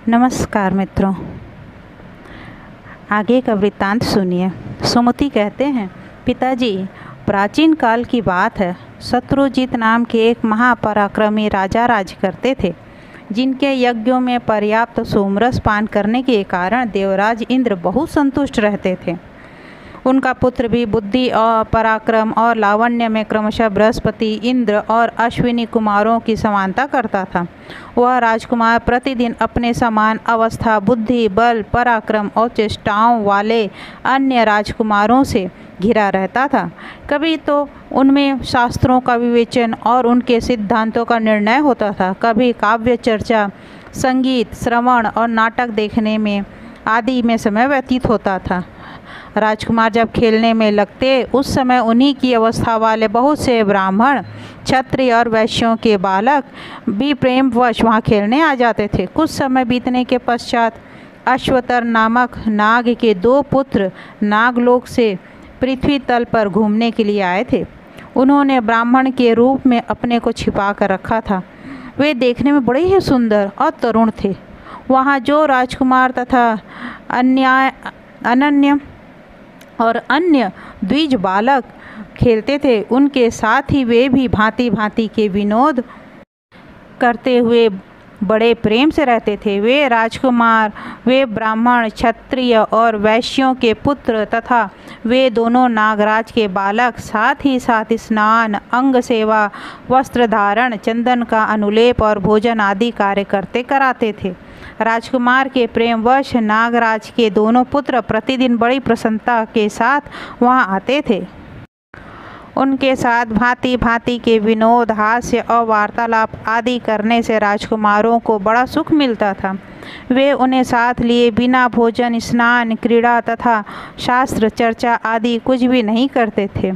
नमस्कार मित्रों, आगे का वृत्तांत सुनिए। सुमति कहते हैं, पिताजी, प्राचीन काल की बात है। शत्रुजित नाम के एक महापराक्रमी राजा राज करते थे, जिनके यज्ञों में पर्याप्त सोमरस पान करने के कारण देवराज इंद्र बहुत संतुष्ट रहते थे। उनका पुत्र भी बुद्धि और पराक्रम और लावण्य में क्रमशः बृहस्पति, इंद्र और अश्विनी कुमारों की समानता करता था। वह राजकुमार प्रतिदिन अपने समान अवस्था, बुद्धि, बल, पराक्रम और चेष्टाओं वाले अन्य राजकुमारों से घिरा रहता था। कभी तो उनमें शास्त्रों का विवेचन और उनके सिद्धांतों का निर्णय होता था, कभी काव्य चर्चा, संगीत श्रवण और नाटक देखने में आदि में समय व्यतीत होता था। राजकुमार जब खेलने में लगते, उस समय उन्हीं की अवस्था वाले बहुत से ब्राह्मण, क्षत्रिय और वैश्यों के बालक भी प्रेमवश वहाँ खेलने आ जाते थे। कुछ समय बीतने के पश्चात अश्वतर नामक नाग के 2 पुत्र नागलोक से पृथ्वी तल पर घूमने के लिए आए थे। उन्होंने ब्राह्मण के रूप में अपने को छिपा कर रखा था। वे देखने में बड़े ही सुंदर और तरुण थे। वहाँ जो राजकुमार तथा अनन्य और अन्य द्विज बालक खेलते थे, उनके साथ ही वे भी भांति भांति के विनोद करते हुए बड़े प्रेम से रहते थे। वे राजकुमार, वे ब्राह्मण, क्षत्रिय और वैश्यों के पुत्र तथा वे दोनों नागराज के बालक साथ ही साथ स्नान, अंग सेवा, वस्त्र धारण, चंदन का अनुलेप और भोजन आदि कार्य करते कराते थे। राजकुमार के प्रेमवश नागराज के दोनों पुत्र प्रतिदिन बड़ी प्रसन्नता के साथ वहां आते थे। उनके साथ भांति भांति के विनोद, हास्य और वार्तालाप आदि करने से राजकुमारों को बड़ा सुख मिलता था। वे उन्हें साथ लिए बिना भोजन, स्नान, क्रीड़ा तथा शास्त्र चर्चा आदि कुछ भी नहीं करते थे।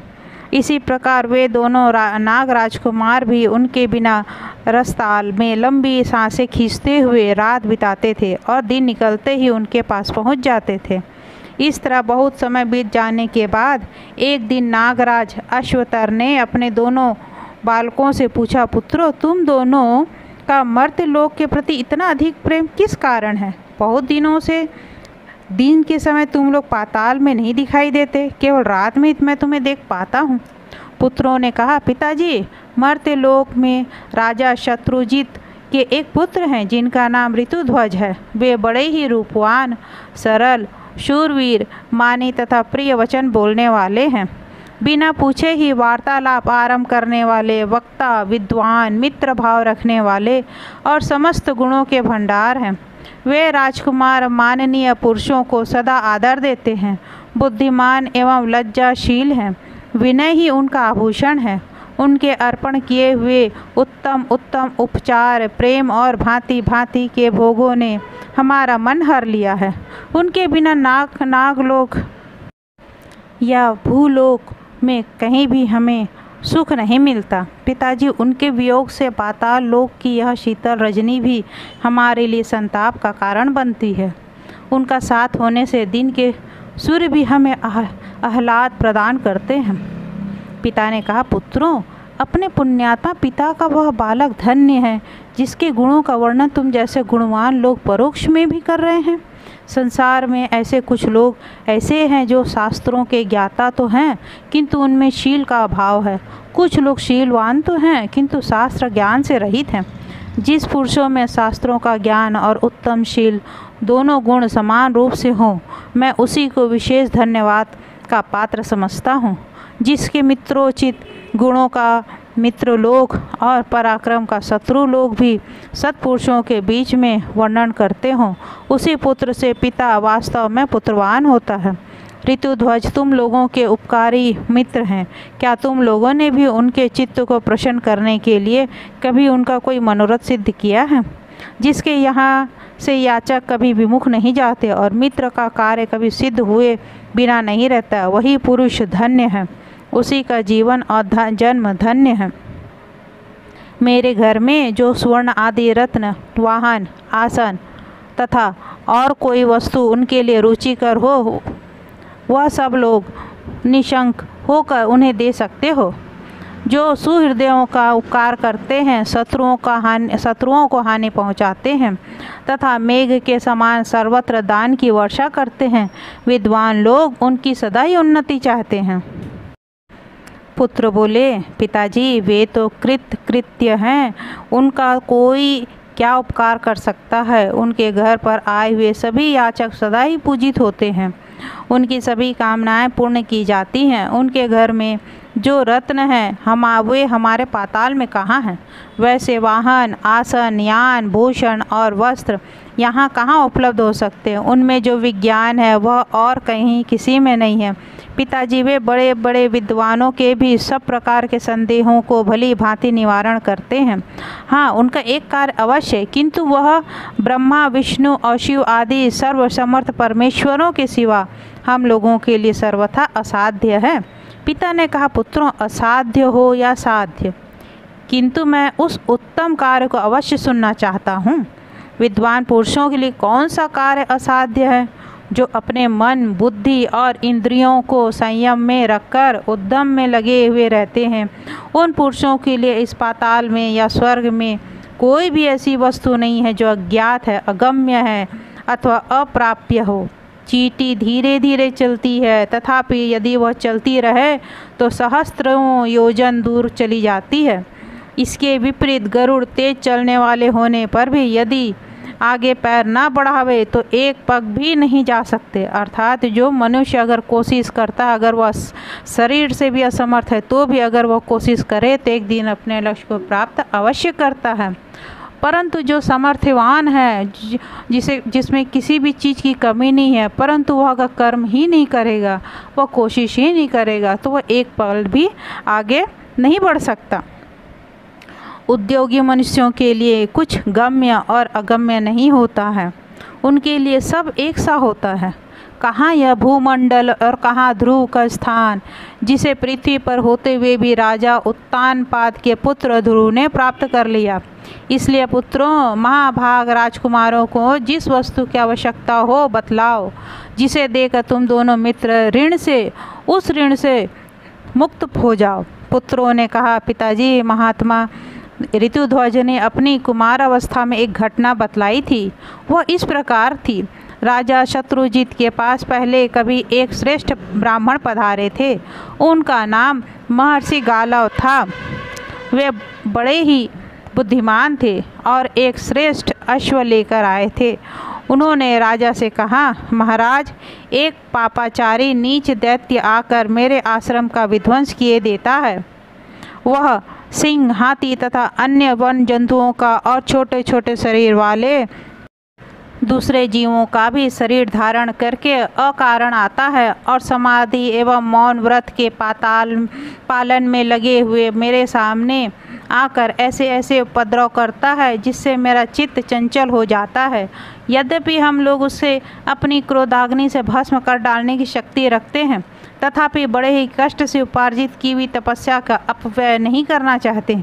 इसी प्रकार वे दोनों नाग राजकुमार भी उनके बिना रसताल में लंबी सांसें खींचते हुए रात बिताते थे और दिन निकलते ही उनके पास पहुंच जाते थे। इस तरह बहुत समय बीत जाने के बाद एक दिन नागराज अश्वतर ने अपने दोनों बालकों से पूछा, पुत्रों, तुम दोनों का मर्त्य लोक के प्रति इतना अधिक प्रेम किस कारण है? बहुत दिनों से दिन के समय तुम लोग पाताल में नहीं दिखाई देते, केवल रात में मैं तुम्हें देख पाता हूँ। पुत्रों ने कहा, पिताजी, मर्त्य लोक में राजा शत्रुजित के एक पुत्र हैं जिनका नाम ऋतुध्वज है। वे बड़े ही रूपवान, सरल, शूरवीर, मानी तथा प्रिय वचन बोलने वाले हैं। बिना पूछे ही वार्तालाप आरंभ करने वाले, वक्ता, विद्वान, मित्र भाव रखने वाले और समस्त गुणों के भंडार हैं। वे राजकुमार माननीय पुरुषों को सदा आदर देते हैं, बुद्धिमान एवं लज्जाशील हैं। विनय ही उनका आभूषण है। उनके अर्पण किए हुए उत्तम उत्तम उपचार, प्रेम और भांति भांति के भोगों ने हमारा मन हर लिया है। उनके बिना नागलोक या भूलोक में कहीं भी हमें सुख नहीं मिलता। पिताजी, उनके वियोग से पाताल लोक की यह शीतल रजनी भी हमारे लिए संताप का कारण बनती है। उनका साथ होने से दिन के सूर्य भी हमें आह्लाद प्रदान करते हैं। पिता ने कहा, पुत्रों, अपने पुण्यात्मा पिता का वह बालक धन्य है जिसके गुणों का वर्णन तुम जैसे गुणवान लोग परोक्ष में भी कर रहे हैं। संसार में ऐसे कुछ लोग ऐसे हैं जो शास्त्रों के ज्ञाता तो हैं किंतु उनमें शील का अभाव है। कुछ लोग शीलवान तो हैं किंतु शास्त्र ज्ञान से रहित हैं। जिस पुरुषों में शास्त्रों का ज्ञान और उत्तम शील दोनों गुण समान रूप से हों, मैं उसी को विशेष धन्यवाद का पात्र समझता हूँ। जिसके मित्रोचित गुणों का मित्र लोग और पराक्रम का शत्रु लोग भी सत्पुरुषों के बीच में वर्णन करते हों, उसी पुत्र से पिता वास्तव में पुत्रवान होता है। ऋतुध्वज तुम लोगों के उपकारी मित्र हैं। क्या तुम लोगों ने भी उनके चित्त को प्रसन्न करने के लिए कभी उनका कोई मनोरथ सिद्ध किया है? जिसके यहाँ से याचक कभी विमुख नहीं जाते और मित्र का कार्य कभी सिद्ध हुए बिना नहीं रहता, वही पुरुष धन्य है। उसी का जीवन और जन्म धन्य है। मेरे घर में जो स्वर्ण आदि रत्न, वाहन, आसन तथा और कोई वस्तु उनके लिए रुचिकर हो, वह सब लोग निशंक होकर उन्हें दे सकते हो। जो सुहृदयों का उपकार करते हैं, शत्रुओं को हानि पहुंचाते हैं तथा मेघ के समान सर्वत्र दान की वर्षा करते हैं। विद्वान लोग उनकी सदा ही उन्नति चाहते हैं। पुत्र बोले, पिताजी वे तो कृत्य हैं, उनका कोई क्या उपकार कर सकता है। उनके घर पर आए हुए सभी याचक सदा ही पूजित होते हैं, उनकी सभी कामनाएं पूर्ण की जाती हैं। उनके घर में जो रत्न हैं वे हमारे पाताल में कहाँ हैं। वैसे वाहन, आसन, यान, भूषण और वस्त्र यहाँ कहाँ उपलब्ध हो सकते हैं। उनमें जो विज्ञान है वह और कहीं किसी में नहीं है। पिताजी वे बड़े बड़े विद्वानों के भी सब प्रकार के संदेहों को भली भांति निवारण करते हैं। हाँ, उनका एक कार्य अवश्य है, किंतु वह ब्रह्मा, विष्णु और शिव आदि सर्वसमर्थ परमेश्वरों के सिवा हम लोगों के लिए सर्वथा असाध्य है। पिता ने कहा, पुत्रों, असाध्य हो या साध्य, किंतु मैं उस उत्तम कार्य को अवश्य सुनना चाहता हूँ। विद्वान पुरुषों के लिए कौन सा कार्य असाध्य है? जो अपने मन, बुद्धि और इंद्रियों को संयम में रखकर उद्यम में लगे हुए रहते हैं, उन पुरुषों के लिए इस पाताल में या स्वर्ग में कोई भी ऐसी वस्तु नहीं है जो अज्ञात है, अगम्य है अथवा अप्राप्य हो। चींटी धीरे धीरे चलती है, तथापि यदि वह चलती रहे तो सहस्त्रों योजन दूर चली जाती है। इसके विपरीत गरुड़ तेज चलने वाले होने पर भी यदि आगे पैर ना बढ़ावे तो एक पग भी नहीं जा सकते। अर्थात जो मनुष्य अगर कोशिश करता, अगर वह शरीर से भी असमर्थ है तो भी अगर वह कोशिश करे तो एक दिन अपने लक्ष्य को प्राप्त अवश्य करता है। परंतु जो समर्थवान है, जिसमें किसी भी चीज़ की कमी नहीं है, परंतु वह अगर कर्म ही नहीं करेगा, वह कोशिश ही नहीं करेगा, तो वह एक पल भी आगे नहीं बढ़ सकता। उद्योगी मनुष्यों के लिए कुछ गम्य और अगम्य नहीं होता है, उनके लिए सब एक सा होता है। कहाँ यह भूमंडल और कहाँ ध्रुव का स्थान, जिसे पृथ्वी पर होते हुए भी राजा उत्तानपाद के पुत्र ध्रुव ने प्राप्त कर लिया। इसलिए पुत्रों, महाभाग राजकुमारों को जिस वस्तु की आवश्यकता हो बतलाओ, जिसे देकर तुम दोनों मित्र उस ऋण से मुक्त हो जाओ। पुत्रों ने कहा, पिताजी, महात्मा ऋतुध्वज ने अपनी कुमार अवस्था में एक घटना बतलाई थी। वह इस प्रकार थी। राजा शत्रुजीत के पास पहले कभी एक श्रेष्ठ ब्राह्मण पधारे थे। उनका नाम महर्षि गालव था। वे बड़े ही बुद्धिमान थे और एक श्रेष्ठ अश्व लेकर आए थे। उन्होंने राजा से कहा, महाराज, एक पापाचारी नीच दैत्य आकर मेरे आश्रम का विध्वंस किए देता है। वह सिंह, हाथी तथा अन्य वन जंतुओं का और छोटे छोटे शरीर वाले दूसरे जीवों का भी शरीर धारण करके अकारण आता है और समाधि एवं मौन व्रत के पालन में लगे हुए मेरे सामने आकर ऐसे ऐसे उपद्रव करता है जिससे मेरा चित्त चंचल हो जाता है। यद्यपि हम लोग उसे अपनी क्रोधाग्नि से भस्म कर डालने की शक्ति रखते हैं, तथापि बड़े ही कष्ट से उपार्जित की हुई तपस्या का अपव्यय नहीं करना चाहते।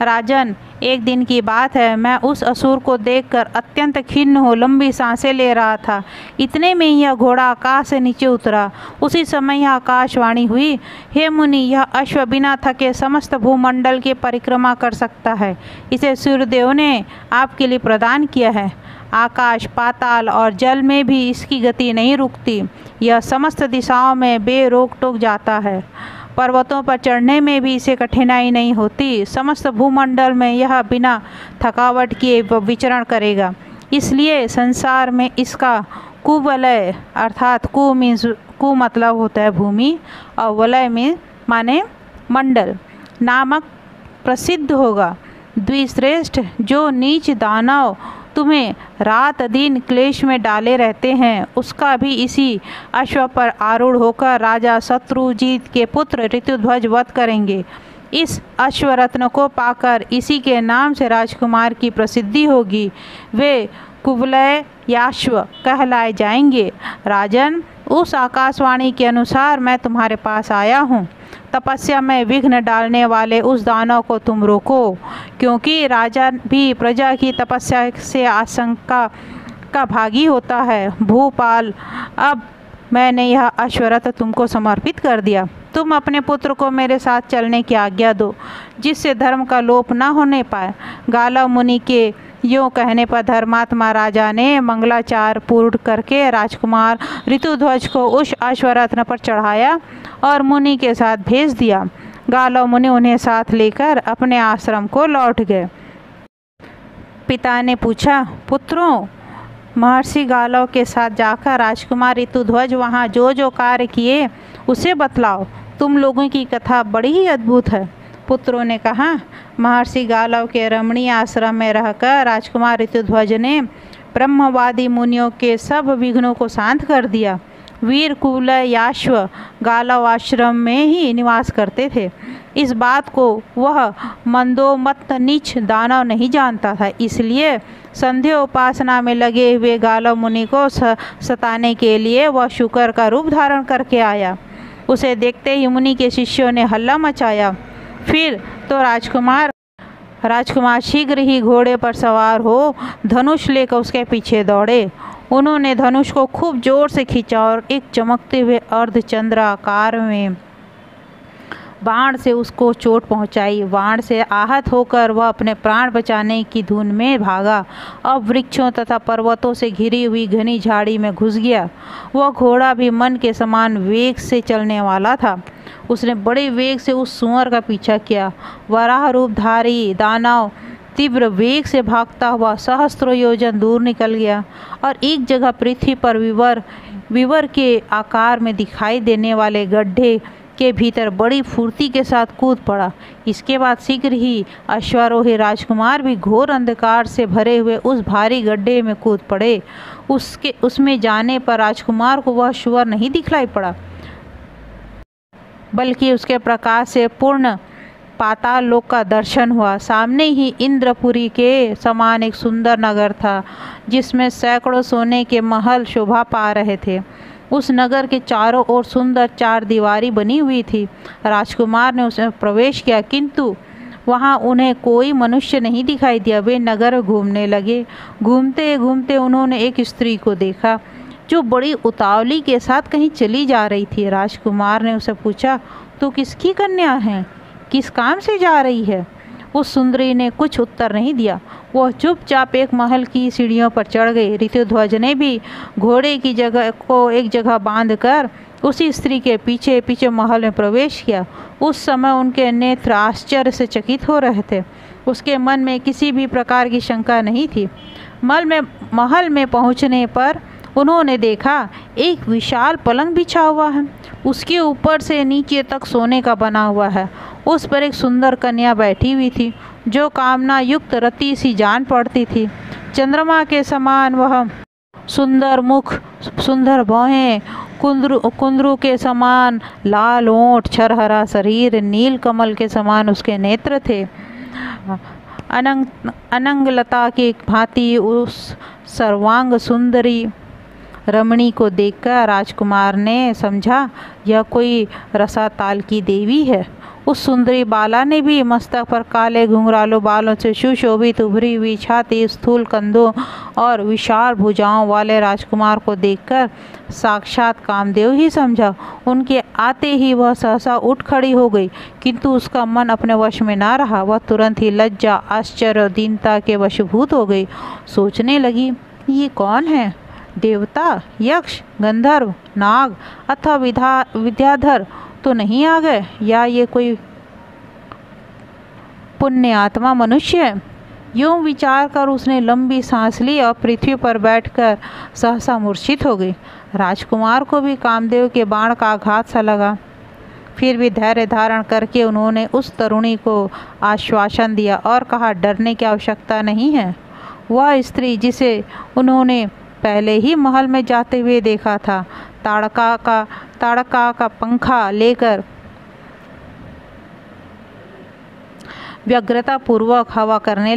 राजन, एक दिन की बात है, मैं उस असुर को देखकर अत्यंत खिन्न हो लंबी सांसें ले रहा था। इतने में यह घोड़ा आकाश से नीचे उतरा। उसी समय यह आकाशवाणी हुई, हे मुनि, यह अश्व बिना थके समस्त भूमंडल की परिक्रमा कर सकता है। इसे सूर्यदेव ने आपके लिए प्रदान किया है। आकाश, पाताल और जल में भी इसकी गति नहीं रुकती। यह समस्त दिशाओं में बेरोक टोक जाता है। पर्वतों पर चढ़ने में भी इसे कठिनाई नहीं होती। समस्त भूमंडल में यह बिना थकावट किए विचरण करेगा। इसलिए संसार में इसका कुवलय, अर्थात कु मतलब होता है भूमि और वलय में माने मंडल, नामक प्रसिद्ध होगा। द्विश्रेष्ठ, जो नीच दानव तुम्हें रात दिन क्लेश में डाले रहते हैं, उसका भी इसी अश्व पर आरूढ़ होकर राजा शत्रुजीत के पुत्र ऋतुध्वज वध करेंगे। इस अश्वरत्न को पाकर इसी के नाम से राजकुमार की प्रसिद्धि होगी। वे कुवलय याश्व कहलाए जाएंगे। राजन, उस आकाशवाणी के अनुसार मैं तुम्हारे पास आया हूँ। तपस्या में विघ्न डालने वाले उस दानव को तुम रोको, क्योंकि राजा भी प्रजा की तपस्या से आशंका का भागी होता है। भूपाल, अब मैंने यह अश्वरथ तुमको समर्पित कर दिया। तुम अपने पुत्र को मेरे साथ चलने की आज्ञा दो, जिससे धर्म का लोप न होने पाए। गालव मुनि के यूँ कहने पर धर्मात्मा राजा ने मंगलाचार पूर्ण करके राजकुमार ऋतुध्वज को उस अश्वरथ पर चढ़ाया और मुनि के साथ भेज दिया। गालव मुनि उन्हें साथ लेकर अपने आश्रम को लौट गए। पिता ने पूछा, पुत्रों, महर्षि गालव के साथ जाकर राजकुमार ऋतुध्वज वहाँ जो जो कार्य किए उसे बतलाओ। तुम लोगों की कथा बड़ी ही अद्भुत है। पुत्रों ने कहा, महर्षि गालव के रमणीय आश्रम में रहकर राजकुमार ऋतुध्वज ने ब्रह्मवादी मुनियों के सब विघ्नों को शांत कर दिया। वीर कुवलय याश्व गालव आश्रम में ही निवास करते थे। इस बात को वह मंदोमत्त नीच दानव नहीं जानता था, इसलिए संध्या उपासना में लगे हुए गालव मुनि को सताने के लिए वह शुकर का रूप धारण करके आया। उसे देखते ही मुनि के शिष्यों ने हल्ला मचाया। फिर तो राजकुमार शीघ्र ही घोड़े पर सवार हो धनुष लेकर उसके पीछे दौड़े। उन्होंने धनुष को खूब जोर से खींचा और एक चमकते हुए अर्धचंद्र आकार में बाण से उसको चोट पहुंचाई। बाण से आहत होकर वह अपने प्राण बचाने की धुन में भागा। अब वृक्षों तथा पर्वतों से घिरी हुई घनी झाड़ी में घुस गया। वह घोड़ा भी मन के समान वेग से चलने वाला था। उसने बड़े वेग से उस सूअर का पीछा किया। वराह रूपधारी दानव तीव्र वेग से भागता हुआ सहस्त्रों योजन दूर निकल गया और एक जगह पृथ्वी पर विवर के आकार में दिखाई देने वाले गड्ढे के भीतर बड़ी फुर्ती के साथ कूद पड़ा। इसके बाद शीघ्र ही अश्वारोही राजकुमार भी घोर अंधकार से भरे हुए उस भारी गड्ढे में कूद पड़े। उसमें जाने पर राजकुमार को वह सुअर नहीं दिखलाई पड़ा, बल्कि उसके प्रकाश से पूर्ण पाताल लोक का दर्शन हुआ। सामने ही इंद्रपुरी के समान एक सुंदर नगर था, जिसमें सैकड़ों सोने के महल शोभा पा रहे थे। उस नगर के चारों ओर सुंदर चार दीवारी बनी हुई थी। राजकुमार ने उसमें प्रवेश किया, किंतु वहाँ उन्हें कोई मनुष्य नहीं दिखाई दिया। वे नगर घूमने लगे। घूमते घूमते उन्होंने एक स्त्री को देखा, जो बड़ी उतावली के साथ कहीं चली जा रही थी। राजकुमार ने उसे पूछा, तू किसकी कन्या है? किस काम से जा रही है? उस सुंदरी ने कुछ उत्तर नहीं दिया। वह चुपचाप एक महल की सीढ़ियों पर चढ़ गई। ऋतुध्वज ने भी घोड़े की जगह को एक जगह बांधकर उसी स्त्री के पीछे पीछे महल में प्रवेश किया। उस समय उनके नेत्र आश्चर्य से चकित हो रहे थे। उसके मन में किसी भी प्रकार की शंका नहीं थी। महल में पहुंचने पर उन्होंने देखा एक विशाल पलंग बिछा हुआ है। उसके ऊपर से नीचे तक सोने का बना हुआ है। उस पर एक सुंदर कन्या बैठी हुई थी, जो कामना युक्त रति सी जान पड़ती थी। चंद्रमा के समान वह सुंदर मुख, सुंदर बाहें, कुंदरू के समान लाल ओंठ, छरहरा शरीर, नील कमल के समान उसके नेत्र थे। अनंगलता की भांति उस सर्वांग सुंदरी रमणी को देखकर राजकुमार ने समझा यह कोई रसाताल की देवी है। उस सुंदरी बाला ने भी मस्तक पर काले घुंघराले बालों से सुशोभित उभरी हुई छाती, स्थूल कंधों और विशाल भुजाओं वाले राजकुमार को देखकर साक्षात कामदेव ही समझा। उनके आते ही वह सहसा उठ खड़ी हो गई, किंतु उसका मन अपने वश में ना रहा। वह तुरंत ही लज्जा, आश्चर्य और दीनता के वशीभूत हो गई। सोचने लगी, ये कौन है? देवता, यक्ष, गंधर्व, नाग अथवा विद्याधर तो नहीं आ गए, या ये कोई पुण्य आत्मा मनुष्य है? यूं विचार कर उसने लंबी सांस ली और पृथ्वी पर बैठकर सहसा मूर्छित हो गई। राजकुमार को भी कामदेव के बाण का आघात सा लगा। फिर भी धैर्य धारण करके उन्होंने उस तरुणी को आश्वासन दिया और कहा, डरने की आवश्यकता नहीं है। वह स्त्री जिसे उन्होंने पहले ही महल में जाते हुए देखा था, ताड़का का पंखा लेकर व्यग्रता पूर्वक हवा करने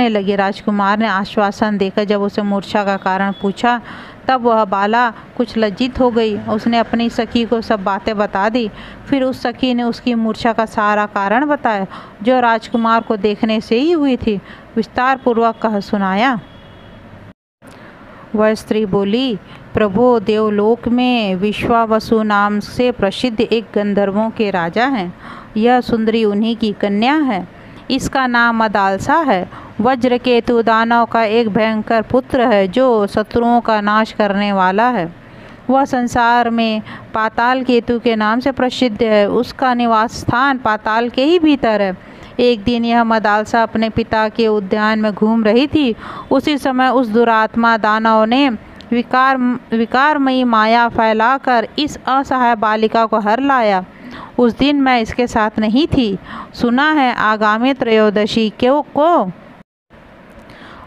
लगी। राजकुमार ने आश्वासन देकर जब उसे मूर्छा का कारण पूछा, तब वह बाला कुछ लज्जित हो गई। उसने अपनी सखी को सब बातें बता दी। फिर उस सखी ने उसकी मूर्छा का सारा कारण बताया, जो राजकुमार को देखने से ही हुई थी। विस्तार पूर्वक कह सुनाया। वह स्त्री बोली, प्रभु, देवलोक में विश्वावसु नाम से प्रसिद्ध एक गंधर्वों के राजा हैं। यह सुंदरी उन्हीं की कन्या है। इसका नाम मदालसा है। वज्रकेतु दानव का एक भयंकर पुत्र है जो शत्रुओं का नाश करने वाला है। वह संसार में पाताल केतु के नाम से प्रसिद्ध है। उसका निवास स्थान पाताल के ही भीतर है। एक दिन यह मदालसा अपने पिता के उद्यान में घूम रही थी। उसी समय उस दुरात्मा दानव ने विकारमयी माया फैलाकर इस असहाय बालिका को हर लाया। उस दिन मैं इसके साथ नहीं थी। सुना है आगामी त्रयोदशी को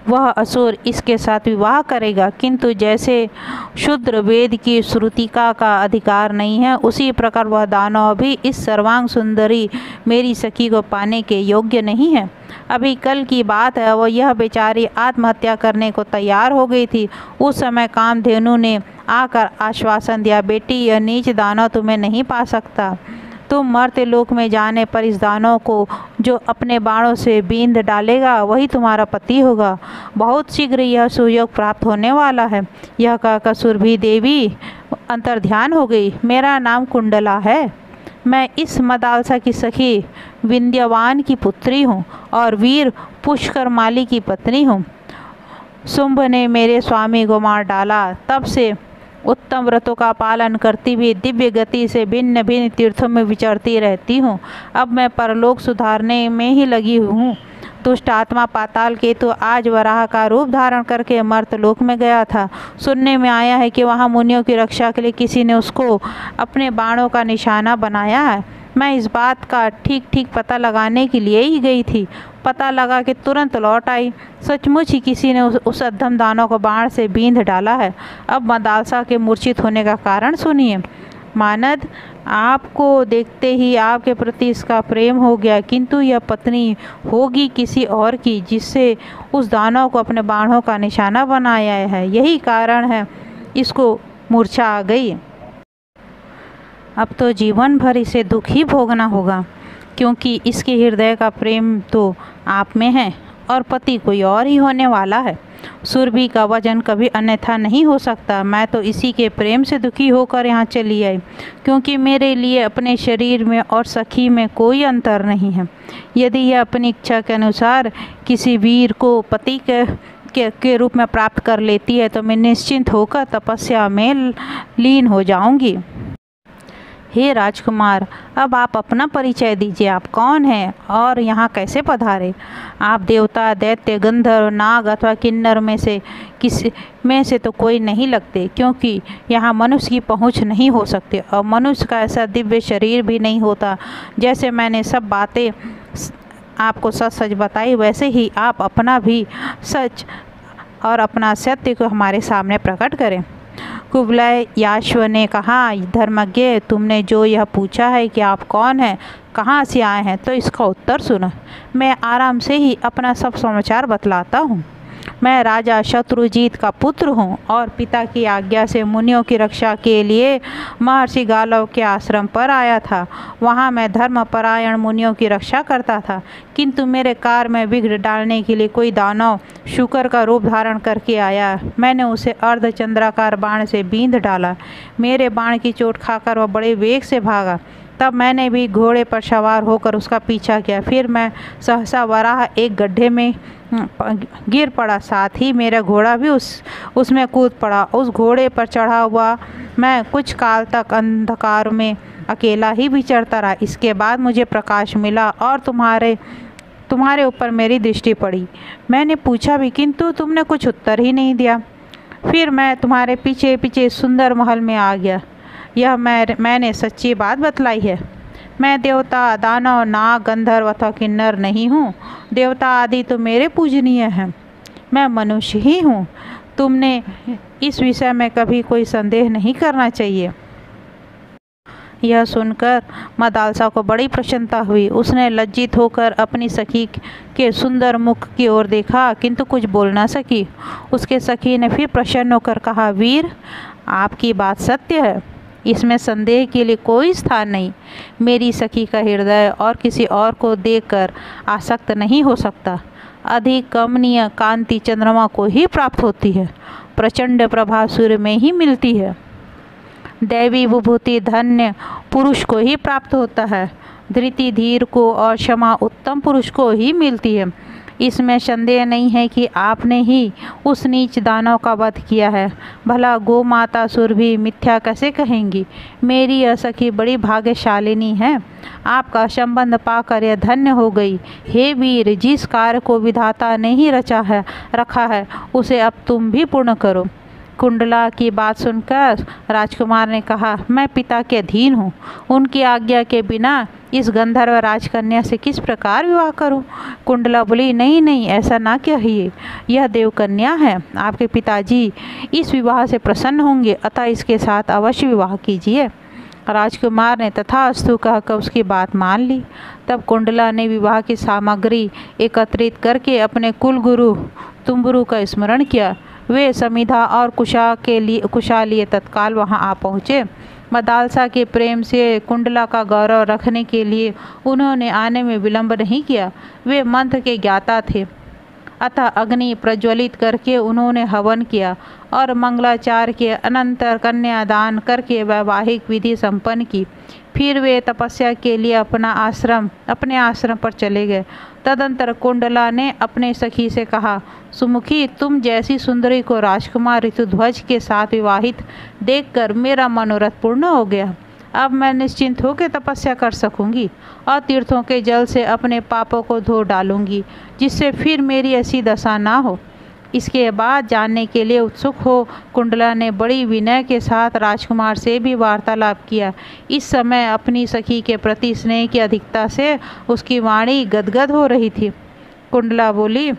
वह असुर इसके साथ विवाह करेगा, किंतु जैसे शूद्र वेद की श्रुतिका का अधिकार नहीं है, उसी प्रकार वह दानव भी इस सर्वांग सुंदरी मेरी सखी को पाने के योग्य नहीं है। अभी कल की बात है, वह यह बेचारी आत्महत्या करने को तैयार हो गई थी। उस समय कामधेनु ने आकर आश्वासन दिया, बेटी, यह नीच दानव तुम्हें नहीं पा सकता। तुम मर्त्य लोक में जाने पर इस दानव को जो अपने बाणों से बींध डालेगा वही तुम्हारा पति होगा। बहुत शीघ्र यह सुयोग प्राप्त होने वाला है। यह कहकर सुरभि देवी अंतर्ध्यान हो गई। मेरा नाम कुंडला है। मैं इस मदालसा की सखी विंध्यवान की पुत्री हूँ और वीर पुष्करमाली की पत्नी हूँ। शुंभ ने मेरे स्वामी को मार डाला। तब से उत्तम व्रतों का पालन करती हुई दिव्य गति से भिन्न भिन्न तीर्थों में विचरती रहती हूँ। अब मैं परलोक सुधारने में ही लगी हूँ। दुष्ट आत्मा पाताल केतु आज वराह का रूप धारण करके मर्तलोक में गया था। सुनने में आया है कि वहाँ मुनियों की रक्षा के लिए किसी ने उसको अपने बाणों का निशाना बनाया है। मैं इस बात का ठीक ठीक पता लगाने के लिए ही गई थी। पता लगा कि तुरंत लौट आई। सचमुच ही किसी ने उस अधम दानव को बाण से बींध डाला है। अब मदालसा के मूर्छित होने का कारण सुनिए। मानद, आपको देखते ही आपके प्रति इसका प्रेम हो गया, किंतु यह पत्नी होगी किसी और की, जिससे उस दानव को अपने बाणों का निशाना बनाया है। यही कारण है इसको मूर्छा आ गई। अब तो जीवन भर इसे दुख ही भोगना होगा, क्योंकि इसके हृदय का प्रेम तो आप में है और पति कोई और ही होने वाला है। सुरभि का वजन कभी अन्यथा नहीं हो सकता। मैं तो इसी के प्रेम से दुखी होकर यहाँ चली आई, क्योंकि मेरे लिए अपने शरीर में और सखी में कोई अंतर नहीं है। यदि यह अपनी इच्छा के अनुसार किसी वीर को पति के रूप में प्राप्त कर लेती है तो मैं निश्चिंत होकर तपस्या में लीन हो जाऊंगी। हे राजकुमार, अब आप अपना परिचय दीजिए। आप कौन हैं और यहाँ कैसे पधारे? आप देवता, दैत्य, गंधर्व, नाग अथवा किन्नर में से किसी में से तो कोई नहीं लगते, क्योंकि यहाँ मनुष्य की पहुँच नहीं हो सकती और मनुष्य का ऐसा दिव्य शरीर भी नहीं होता। जैसे मैंने सब बातें आपको सच सच बताई, वैसे ही आप अपना भी सच और अपना सत्य को हमारे सामने प्रकट करें। कुबलय याश्व ने कहा, धर्मज्ञ, तुमने जो यह पूछा है कि आप कौन हैं, कहाँ से आए हैं, तो इसका उत्तर सुनो। मैं आराम से ही अपना सब समाचार बतलाता हूँ। मैं राजा शत्रुजीत का पुत्र हूँ और पिता की आज्ञा से मुनियों की रक्षा के लिए महर्षि गालव के आश्रम पर आया था। वहाँ मैं धर्मपरायण मुनियों की रक्षा करता था, किंतु मेरे कार्य में विघ्न डालने के लिए कोई दानव शुकर का रूप धारण करके आया। मैंने उसे अर्धचंद्राकार बाण से बींध डाला। मेरे बाण की चोट खाकर वह बड़े वेग से भागा। तब मैंने भी घोड़े पर सवार होकर उसका पीछा किया। फिर मैं सहसा वराह एक गड्ढे में गिर पड़ा। साथ ही मेरा घोड़ा भी उसमें कूद पड़ा। उस घोड़े पर चढ़ा हुआ मैं कुछ काल तक अंधकार में अकेला ही विचरता रहा। इसके बाद मुझे प्रकाश मिला और तुम्हारे ऊपर मेरी दृष्टि पड़ी। मैंने पूछा भी, किंतु तुमने कुछ उत्तर ही नहीं दिया। फिर मैं तुम्हारे पीछे पीछे सुंदर महल में आ गया। यह मैंने सच्ची बात बतलाई है। मैं देवता, दानव, नाग, गंधर्व अथवा किन्नर नहीं हूँ। देवता आदि तो मेरे पूजनीय हैं। मैं मनुष्य ही हूँ। तुमने इस विषय में कभी कोई संदेह नहीं करना चाहिए। यह सुनकर मदालसा को बड़ी प्रसन्नता हुई। उसने लज्जित होकर अपनी सखी के सुंदर मुख की ओर देखा, किंतु कुछ बोल न सकी। उसके सखी ने फिर प्रसन्न होकर कहा, वीर, आपकी बात सत्य है, इसमें संदेह के लिए कोई स्थान नहीं। मेरी सखी का हृदय और किसी और को देखकर आसक्त नहीं हो सकता। अधिक कमनीय कांति चंद्रमा को ही प्राप्त होती है। प्रचंड प्रभा सूर्य में ही मिलती है। दैवी विभूति धन्य पुरुष को ही प्राप्त होता है, धृति धीर को और क्षमा उत्तम पुरुष को ही मिलती है। इसमें संदेह नहीं है कि आपने ही उस नीच दानव का वध किया है। भला गो माता सुरभि मिथ्या कैसे कहेंगी? मेरी यह सखी बड़ी भाग्यशालिनी है, आपका संबंध पाकर यह धन्य हो गई। हे वीर, जिस कार्य को विधाता ने ही रखा है उसे अब तुम भी पूर्ण करो। कुंडला की बात सुनकर राजकुमार ने कहा, मैं पिता के अधीन हूँ, उनकी आज्ञा के बिना इस गंधर्व राजकन्या से किस प्रकार विवाह करूं? कुंडला बोली, नहीं नहीं, ऐसा ना कहिए, यह देवकन्या है। आपके पिताजी इस विवाह से प्रसन्न होंगे, अतः इसके साथ अवश्य विवाह कीजिए। राजकुमार ने तथास्तु कहकर उसकी बात मान ली। तब कुंडला ने विवाह की सामग्री एकत्रित करके अपने कुलगुरु तुम्बुरु का स्मरण किया। वे समिधा और कुशालिए तत्काल वहां आ पहुँचे। मदालसा के प्रेम से कुंडला का गौरव रखने के लिए उन्होंने आने में विलंब नहीं किया। वे मंत्र के ज्ञाता थे, अतः अग्नि प्रज्वलित करके उन्होंने हवन किया और मंगलाचार के अनंतर कन्यादान करके वैवाहिक विधि संपन्न की। फिर वे तपस्या के लिए अपने आश्रम पर चले गए। तदंतर कुंडला ने अपने सखी से कहा, सुमुखी, तुम जैसी सुंदरी को राजकुमार ऋतुध्वज के साथ विवाहित देखकर मेरा मनोरथ पूर्ण हो गया। अब मैं निश्चिंत होकर तपस्या कर सकूंगी और तीर्थों के जल से अपने पापों को धो डालूंगी, जिससे फिर मेरी ऐसी दशा ना हो। इसके बाद जानने के लिए उत्सुक हो कुंडला ने बड़ी विनय के साथ राजकुमार से भी वार्तालाप किया। इस समय अपनी सखी के प्रति स्नेह की अधिकता से उसकी वाणी गदगद हो रही थी। कुंडला बोली,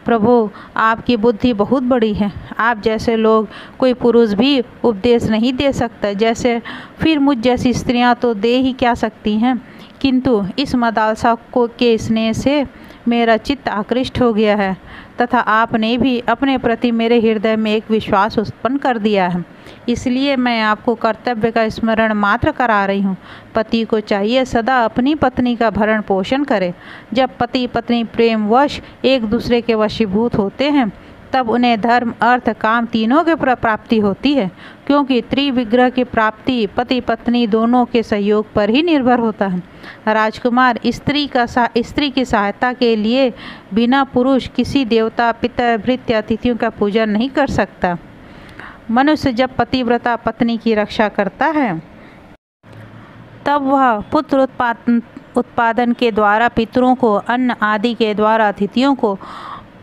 प्रभु, आपकी बुद्धि बहुत बड़ी है। आप जैसे लोग कोई पुरुष भी उपदेश नहीं दे सकता, जैसे फिर मुझ जैसी स्त्रियां तो दे ही क्या सकती हैं। किंतु इस मदालसा को के स्नेह से मेरा चित्त आकृष्ट हो गया है तथा आपने भी अपने प्रति मेरे हृदय में एक विश्वास उत्पन्न कर दिया है। इसलिए मैं आपको कर्तव्य का स्मरण मात्र करा रही हूँ। पति को चाहिए सदा अपनी पत्नी का भरण पोषण करे। जब पति पत्नी प्रेमवश एक दूसरे के वशीभूत होते हैं तब उन्हें धर्म अर्थ काम तीनों के प्राप्ति होती है, क्योंकि त्रिविग्रह की प्राप्ति पति पत्नी दोनों के सहयोग पर ही निर्भर होता है। राजकुमार, स्त्री की सहायता के लिए बिना पुरुष किसी देवता पितर भृत्य अतिथियों का पूजन नहीं कर सकता। मनुष्य जब पतिव्रता पत्नी की रक्षा करता है तब वह पुत्र उत्पादन के द्वारा पितरों को, अन्न आदि के द्वारा अतिथियों को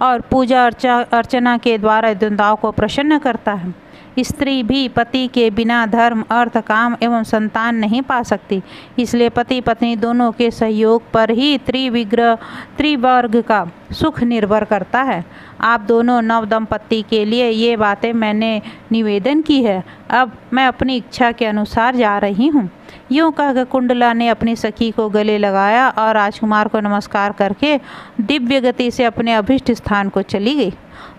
और पूजा अर्चना के द्वारा देवताओं को प्रसन्न करता है। स्त्री भी पति के बिना धर्म अर्थ काम एवं संतान नहीं पा सकती। इसलिए पति पत्नी दोनों के सहयोग पर ही त्रिवर्ग का सुख निर्भर करता है। आप दोनों नव दंपत्ति के लिए ये बातें मैंने निवेदन की है। अब मैं अपनी इच्छा के अनुसार जा रही हूँ। यूँ कहकर कुंडला ने अपनी सखी को गले लगाया और राजकुमार को नमस्कार करके दिव्य गति से अपने अभिष्ट स्थान को चली गई।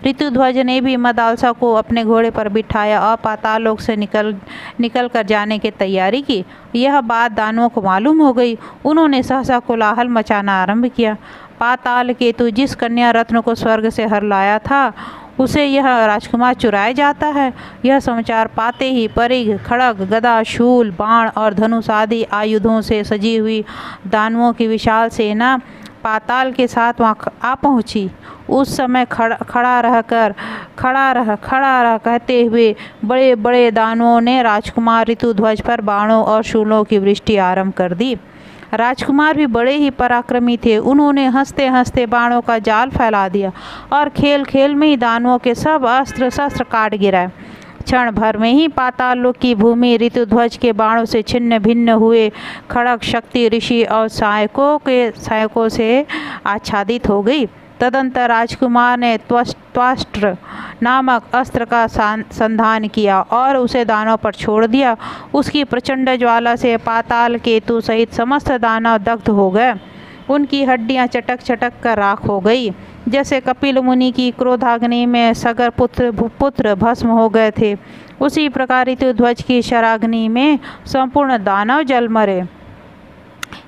ऋतुध्वज ने भी मदालसा को अपने घोड़े पर बिठाया और पाताल लोक से निकल कर जाने की तैयारी की। यह बात दानवों को मालूम हो गई। उन्होंने सहसा कोलाहल मचाना आरंभ किया। पाताल केतु जिस कन्या रत्न को स्वर्ग से हर लाया था उसे यह राजकुमार चुराया जाता है। यह समाचार पाते ही परिघ, खड़ग, गदा, शूल, बाण और धनुष आदि आयुधों से सजी हुई दानवों की विशाल सेना पाताल के साथ वहाँ आ पहुँची। उस समय खड़ा रह कहते हुए बड़े बड़े दानवों ने राजकुमार ऋतुध्वज पर बाणों और शूलों की वृष्टि आरंभ कर दी। राजकुमार भी बड़े ही पराक्रमी थे। उन्होंने हंसते हंसते बाणों का जाल फैला दिया और खेल खेल में ही दानवों के सब अस्त्र शस्त्र काट गिराए। क्षण भर में ही पाताल लोक की भूमि ऋतुध्वज के बाणों से छिन्न भिन्न हुए खड़ग, शक्ति, ऋषि और सहायकों से आच्छादित हो गई। तदंतर राजकुमार ने त्वष्ट्र नामक अस्त्र का संधान किया और उसे दानव पर छोड़ दिया। उसकी प्रचंड ज्वाला से पाताल केतु सहित समस्त दानव दग्ध हो गए। उनकी हड्डियां चटक चटक कर राख हो गई। जैसे कपिल मुनि की क्रोधाग्नि में सगर पुत्र भस्म हो गए थे, उसी प्रकार ऋतुध्वज की शराग्नि में संपूर्ण दानव जल मरे।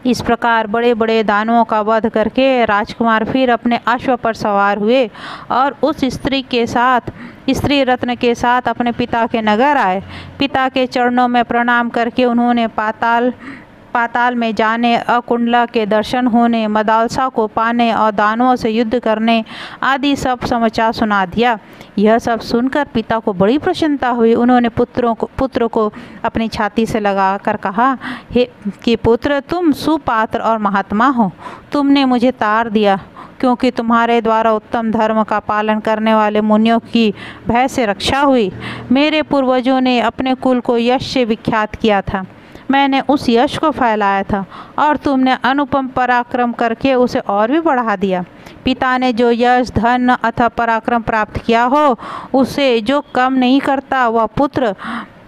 इस प्रकार बड़े बड़े दानवों का वध करके राजकुमार फिर अपने अश्व पर सवार हुए और उस स्त्री रत्न के साथ अपने पिता के नगर आए। पिता के चरणों में प्रणाम करके उन्होंने पाताल में जाने, अकुंडला के दर्शन होने, मदालसा को पाने और दानवों से युद्ध करने आदि सब समाचार सुना दिया। यह सब सुनकर पिता को बड़ी प्रसन्नता हुई। उन्होंने पुत्र को अपनी छाती से लगाकर कहा, हे कि पुत्र, तुम सुपात्र और महात्मा हो। तुमने मुझे तार दिया क्योंकि तुम्हारे द्वारा उत्तम धर्म का पालन करने वाले मुनियों की भय से रक्षा हुई। मेरे पूर्वजों ने अपने कुल को यश से विख्यात किया था, मैंने उस यश को फैलाया था और तुमने अनुपम पराक्रम करके उसे और भी बढ़ा दिया। पिता ने जो यश, धन अथवा पराक्रम प्राप्त किया हो, उसे जो कम नहीं करता वह पुत्र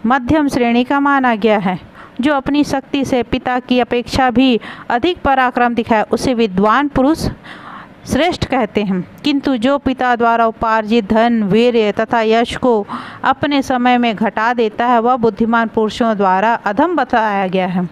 मध्यम श्रेणी का माना गया है। जो अपनी शक्ति से पिता की अपेक्षा भी अधिक पराक्रम दिखाए उसे विद्वान पुरुष श्रेष्ठ कहते हैं, किंतु जो पिता द्वारा उपार्जित धन, वीर्य तथा यश को अपने समय में घटा देता है वह बुद्धिमान पुरुषों द्वारा अधम बताया गया है।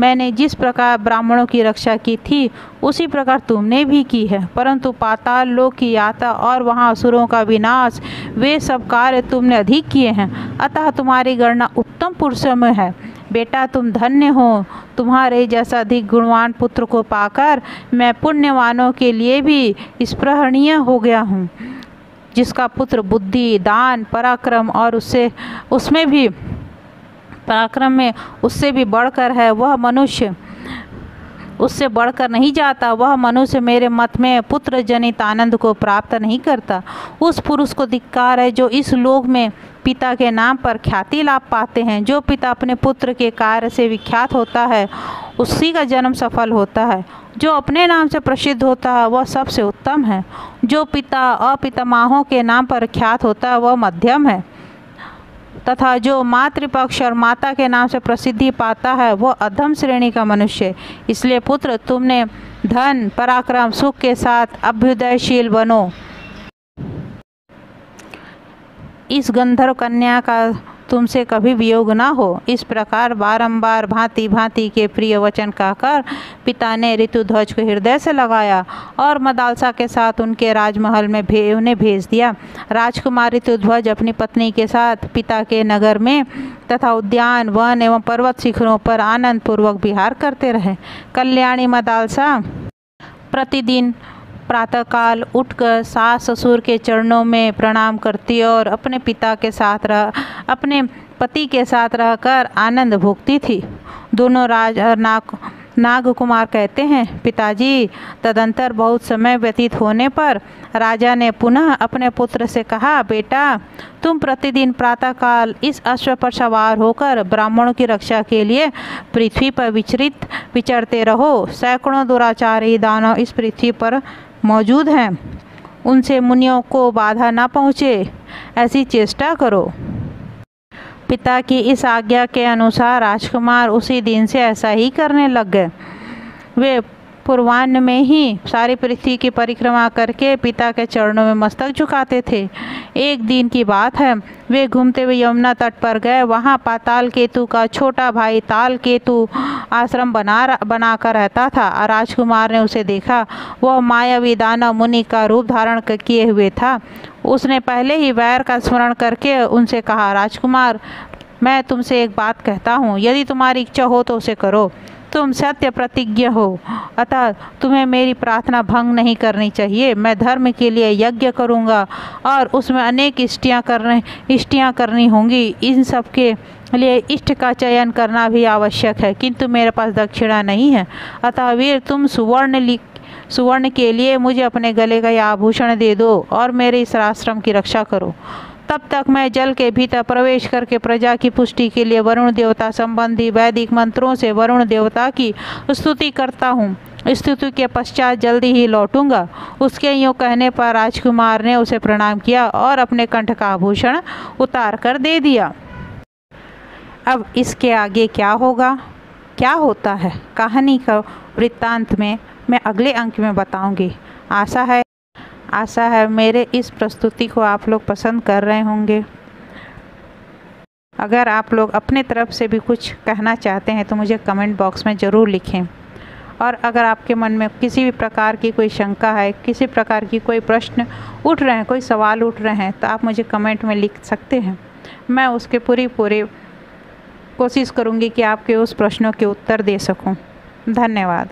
मैंने जिस प्रकार ब्राह्मणों की रक्षा की थी उसी प्रकार तुमने भी की है, परंतु पाताल लोक की यात्रा और वहाँ असुरों का विनाश, वे सब कार्य तुमने अधिक किए हैं, अतः तुम्हारी गणना उत्तम पुरुषों में है। बेटा, तुम धन्य हो, तुम्हारे जैसा अधिक गुणवान पुत्र को पाकर मैं पुण्यवानों के लिए भी स्पृहणीय हो गया हूँ। जिसका पुत्र बुद्धि, दान, पराक्रम और उसमें भी पराक्रम में उससे भी बढ़कर है, वह मनुष्य उससे बढ़कर नहीं जाता। वह मनुष्य मेरे मत में पुत्र जनित आनंद को प्राप्त नहीं करता। उस पुरुष को धिक्कार है जो इस लोक में पिता के नाम पर ख्याति लाभ पाते हैं। जो पिता अपने पुत्र के कार्य से विख्यात होता है उसी का जन्म सफल होता है। जो अपने नाम से प्रसिद्ध होता है वह सबसे उत्तम है। जो पिता और पितामहों के नाम पर ख्यात होता है वह मध्यम है, तथा जो मातृपक्ष और माता के नाम से प्रसिद्धि पाता है वह अधम श्रेणी का मनुष्य। इसलिए पुत्र, तुमने धन, पराक्रम, सुख के साथ अभ्युदयशील बनो। इस गंधर्व कन्या का तुमसे कभी वियोग ना हो। इस प्रकार बारंबार भांति भांति के प्रिय वचन कहकर पिता ने ऋतुध्वज को हृदय से लगाया और मदालसा के साथ उनके राजमहल में उन्हें भेज दिया। राजकुमार ऋतुध्वज अपनी पत्नी के साथ पिता के नगर में तथा उद्यान, वन एवं पर्वत शिखरों पर आनंद पूर्वक विहार करते रहे। कल्याणी मदालसा प्रतिदिन प्रातःकाल उठकर सास ससुर के चरणों में प्रणाम करती और अपने अपने पति के साथ रहकर आनंद भोगती थी। दोनों राज और नाग कुमार कहते हैं, पिताजी, तदंतर बहुत समय व्यतीत होने पर राजा ने पुनः अपने पुत्र से कहा, बेटा, तुम प्रतिदिन प्रातःकाल इस अश्व पर सवार होकर ब्राह्मणों की रक्षा के लिए पृथ्वी पर विचरते रहो। सैकड़ों दुराचारी दानव इस पृथ्वी पर मौजूद हैं, उनसे मुनियों को बाधा न पहुँचे, ऐसी चेष्टा करो। पिता की इस आज्ञा के अनुसार राजकुमार उसी दिन से ऐसा ही करने लग गए। वे पूर्वाह्न में ही सारी पृथ्वी की परिक्रमा करके पिता के चरणों में मस्तक झुकाते थे। एक दिन की बात है, वे घूमते हुए यमुना तट पर गए। वहाँ पाताल केतु का छोटा भाई ताल केतु आश्रम बनाकर रहता था। राजकुमार ने उसे देखा। वह मायावी दानव मुनि का रूप धारण किए हुए था। उसने पहले ही वैर का स्मरण करके उनसे कहा, राजकुमार, मैं तुमसे एक बात कहता हूँ, यदि तुम्हारी इच्छा हो तो उसे करो। तुम सत्य प्रतिज्ञ हो, अतः तुम्हें मेरी प्रार्थना भंग नहीं करनी चाहिए। मैं धर्म के लिए यज्ञ करूँगा और उसमें अनेक इष्टियाँ करनी होंगी। इन सब के लिए इष्ट का चयन करना भी आवश्यक है, किंतु मेरे पास दक्षिणा नहीं है। अतः वीर, तुम सुवर्ण के लिए मुझे अपने गले का यह आभूषण दे दो और मेरे इस आश्रम की रक्षा करो। तब तक मैं जल के भीतर प्रवेश करके प्रजा की पुष्टि के लिए वरुण देवता संबंधी वैदिक मंत्रों से वरुण देवता की स्तुति करता हूँ। स्तुति के पश्चात जल्दी ही लौटूंगा। उसके यूँ कहने पर राजकुमार ने उसे प्रणाम किया और अपने कंठ का आभूषण उतार कर दे दिया। अब इसके आगे क्या होगा, क्या होता है, कहानी का वृत्तांत में मैं अगले अंक में बताऊंगी। आशा है मेरे इस प्रस्तुति को आप लोग पसंद कर रहे होंगे। अगर आप लोग अपने तरफ से भी कुछ कहना चाहते हैं तो मुझे कमेंट बॉक्स में ज़रूर लिखें। और अगर आपके मन में किसी भी प्रकार की कोई शंका है, किसी प्रकार की कोई प्रश्न उठ रहे हैं, कोई सवाल उठ रहे हैं, तो आप मुझे कमेंट में लिख सकते हैं। मैं उसके पूरी कोशिश करूँगी कि आपके उस प्रश्नों के उत्तर दे सकूँ। धन्यवाद।